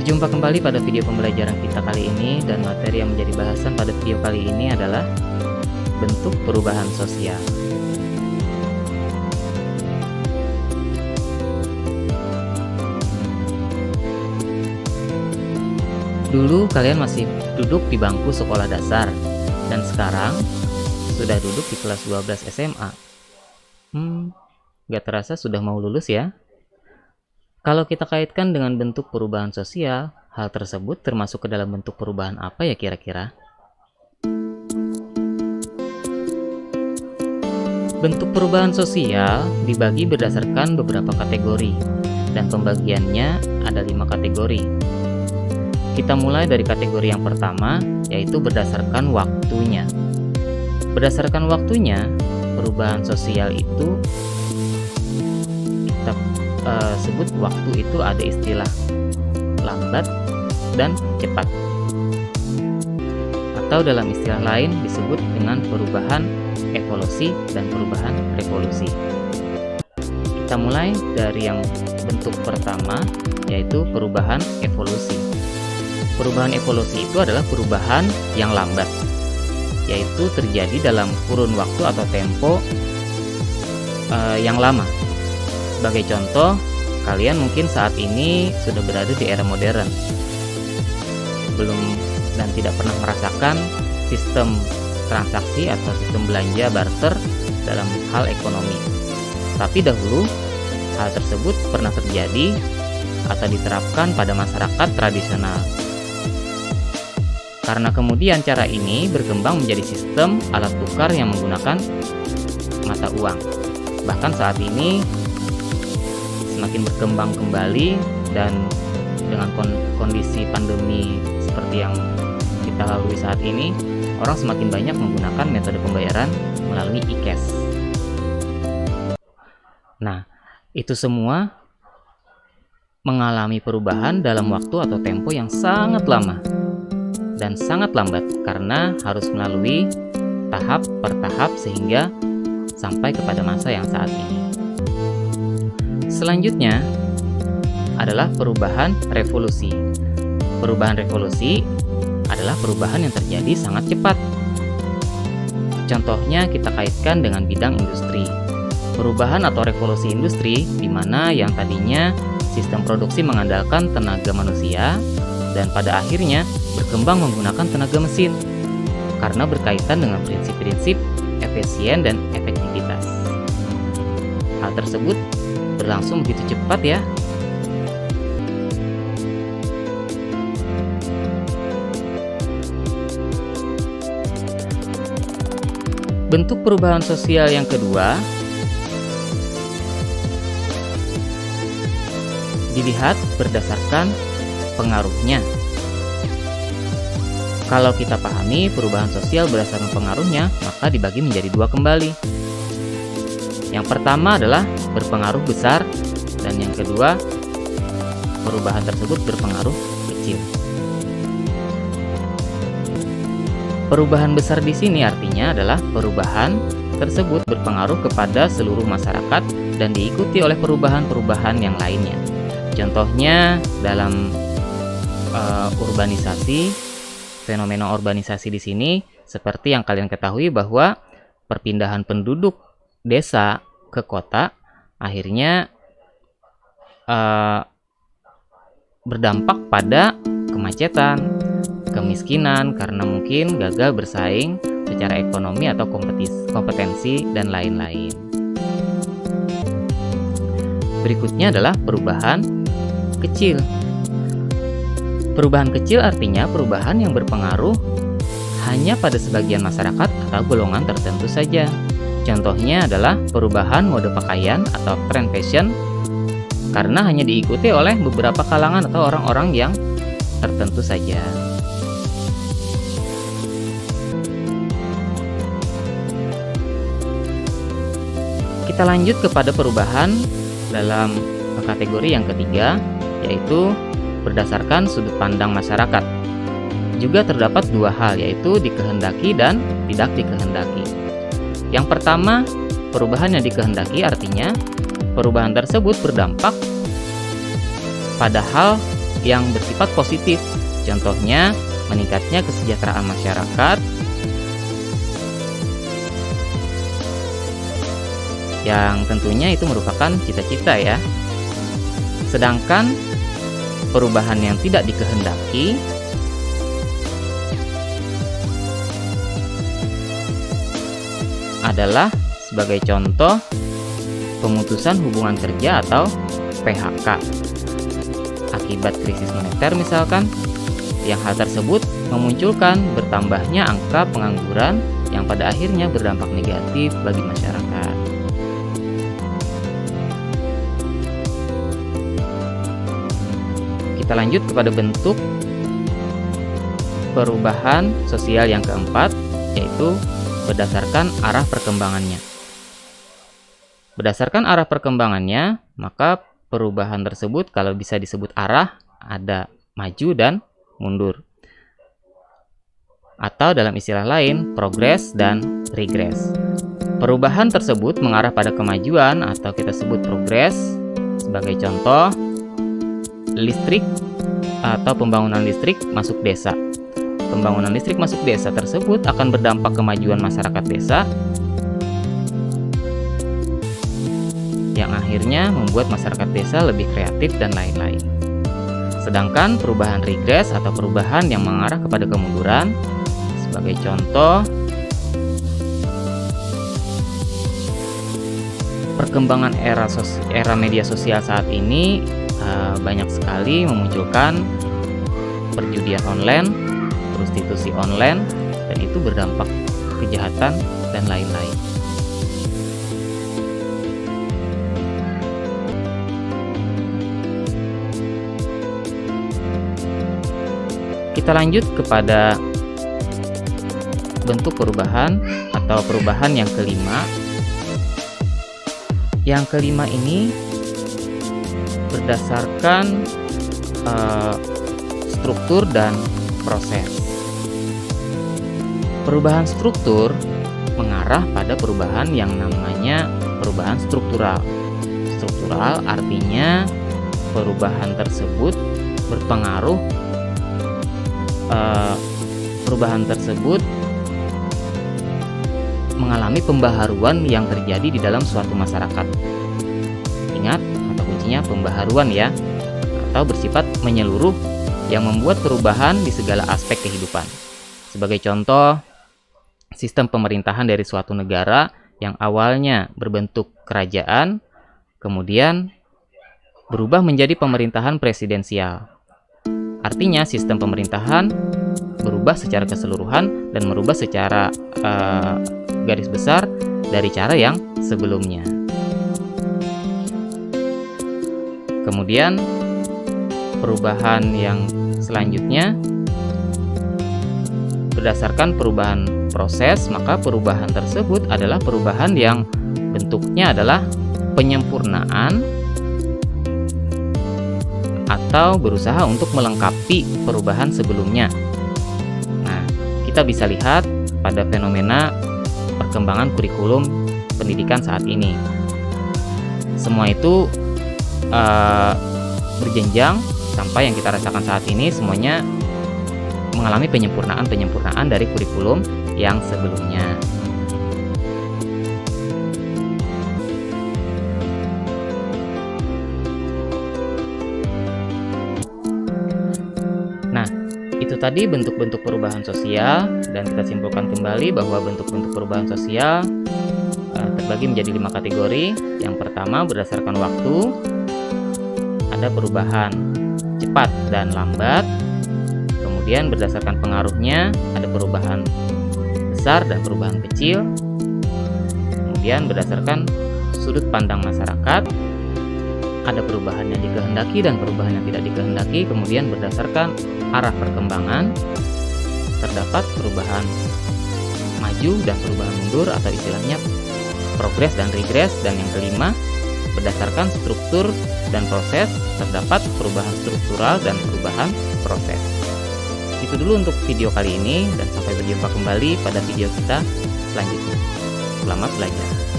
Berjumpa kembali pada video pembelajaran kita kali ini, dan materi yang menjadi bahasan pada video kali ini adalah bentuk perubahan sosial. Dulu kalian masih duduk di bangku sekolah dasar, dan sekarang sudah duduk di kelas 12 SMA. Gak terasa sudah mau lulus ya? Kalau kita kaitkan dengan bentuk perubahan sosial, hal tersebut termasuk ke dalam bentuk perubahan apa ya kira-kira? Bentuk perubahan sosial dibagi berdasarkan beberapa kategori, dan pembagiannya ada 5 kategori. Kita mulai dari kategori yang pertama, yaitu berdasarkan waktunya. Berdasarkan waktunya, perubahan sosial itu kita sebut waktu itu ada istilah lambat dan cepat, atau dalam istilah lain disebut dengan perubahan evolusi dan perubahan revolusi. Kita mulai dari yang bentuk pertama, yaitu perubahan evolusi. Perubahan evolusi itu adalah perubahan yang lambat, yaitu terjadi dalam kurun waktu atau tempo yang lama. Sebagai contoh, kalian mungkin saat ini sudah berada di era modern, belum dan tidak pernah merasakan sistem transaksi atau sistem belanja barter dalam hal ekonomi. Tapi dahulu, hal tersebut pernah terjadi atau diterapkan pada masyarakat tradisional. Karena kemudian cara ini berkembang menjadi sistem alat tukar yang menggunakan mata uang. Bahkan saat ini semakin berkembang kembali, dan dengan kondisi pandemi seperti yang kita lalui saat ini, orang semakin banyak menggunakan metode pembayaran melalui e-cash. Nah, itu semua mengalami perubahan dalam waktu atau tempo yang sangat lama dan sangat lambat, karena harus melalui tahap per tahap sehingga sampai kepada masa yang saat ini. Selanjutnya adalah perubahan revolusi. Perubahan revolusi adalah perubahan yang terjadi sangat cepat. Contohnya kita kaitkan dengan bidang industri. Perubahan atau revolusi industri di mana yang tadinya sistem produksi mengandalkan tenaga manusia dan pada akhirnya berkembang menggunakan tenaga mesin karena berkaitan dengan prinsip-prinsip efisien dan efektivitas. Hal tersebut berlangsung begitu cepat ya. Bentuk perubahan sosial yang kedua dilihat berdasarkan pengaruhnya. Kalau kita pahami perubahan sosial berdasarkan pengaruhnya, maka dibagi menjadi 2 kembali. Yang pertama adalah berpengaruh besar, dan yang kedua, perubahan tersebut berpengaruh kecil. Perubahan besar di sini artinya adalah perubahan tersebut berpengaruh kepada seluruh masyarakat dan diikuti oleh perubahan-perubahan yang lainnya. Contohnya dalam urbanisasi, fenomena urbanisasi di sini seperti yang kalian ketahui bahwa perpindahan penduduk desa ke kota akhirnya berdampak pada kemacetan, kemiskinan karena mungkin gagal bersaing secara ekonomi atau kompetensi dan lain-lain. Berikutnya adalah perubahan kecil. Perubahan kecil artinya perubahan yang berpengaruh hanya pada sebagian masyarakat atau golongan tertentu saja. Contohnya adalah perubahan mode pakaian atau tren fashion karena hanya diikuti oleh beberapa kalangan atau orang-orang yang tertentu saja. Kita lanjut kepada perubahan dalam kategori yang ketiga, yaitu berdasarkan sudut pandang masyarakat. Juga terdapat 2 hal, yaitu dikehendaki dan tidak dikehendaki. Yang pertama, perubahan yang dikehendaki artinya perubahan tersebut berdampak pada hal yang bersifat positif. Contohnya, meningkatnya kesejahteraan masyarakat, yang tentunya itu merupakan cita-cita ya. Sedangkan perubahan yang tidak dikehendaki adalah sebagai contoh pemutusan hubungan kerja atau PHK akibat krisis moneter misalkan, yang hal tersebut memunculkan bertambahnya angka pengangguran yang pada akhirnya berdampak negatif bagi masyarakat. Kita lanjut kepada bentuk perubahan sosial yang keempat, yaitu berdasarkan arah perkembangannya. Berdasarkan arah perkembangannya, maka perubahan tersebut kalau bisa disebut arah, ada maju dan mundur. Atau dalam istilah lain, progres dan regres. Perubahan tersebut mengarah pada kemajuan atau kita sebut progres. Sebagai contoh, listrik atau pembangunan listrik masuk desa. Pembangunan listrik masuk desa tersebut akan berdampak kemajuan masyarakat desa, yang akhirnya membuat masyarakat desa lebih kreatif dan lain-lain. Sedangkan perubahan regres atau perubahan yang mengarah kepada kemunduran, sebagai contoh, perkembangan era media sosial saat ini banyak sekali memunculkan perjudian online, prostitusi online, dan itu berdampak kejahatan dan lain-lain. Kita lanjut kepada bentuk perubahan atau perubahan yang kelima. Yang kelima ini berdasarkan struktur dan proses. Perubahan struktur mengarah pada perubahan yang namanya perubahan struktural. Struktural artinya perubahan tersebut berpengaruh, perubahan tersebut mengalami pembaharuan yang terjadi di dalam suatu masyarakat. Ingat, kata kuncinya pembaharuan ya, atau bersifat menyeluruh yang membuat perubahan di segala aspek kehidupan. Sebagai contoh, sistem pemerintahan dari suatu negara yang awalnya berbentuk kerajaan, kemudian berubah menjadi pemerintahan presidensial. Artinya sistem pemerintahan berubah secara keseluruhan dan merubah secara garis besar dari cara yang sebelumnya. Kemudian perubahan yang selanjutnya berdasarkan perubahan proses, maka perubahan tersebut adalah perubahan yang bentuknya adalah penyempurnaan atau berusaha untuk melengkapi perubahan sebelumnya. Nah, kita bisa lihat pada fenomena perkembangan kurikulum pendidikan saat ini. Semua itu berjenjang sampai yang kita rasakan saat ini semuanya mengalami penyempurnaan dari kurikulum yang sebelumnya. Nah, itu tadi bentuk-bentuk perubahan sosial, dan kita simpulkan kembali bahwa bentuk-bentuk perubahan sosial terbagi menjadi 5 kategori. Yang pertama, berdasarkan waktu, ada perubahan cepat dan lambat. Kemudian berdasarkan pengaruhnya, ada perubahan besar dan perubahan kecil. Kemudian berdasarkan sudut pandang masyarakat, ada perubahan yang dikehendaki dan perubahan yang tidak dikehendaki. Kemudian berdasarkan arah perkembangan, terdapat perubahan maju dan perubahan mundur atau istilahnya progres dan regres. Dan yang kelima, berdasarkan struktur dan proses, terdapat perubahan struktural dan perubahan proses. Itu dulu untuk video kali ini, dan sampai berjumpa kembali pada video kita selanjutnya. Selamat belajar.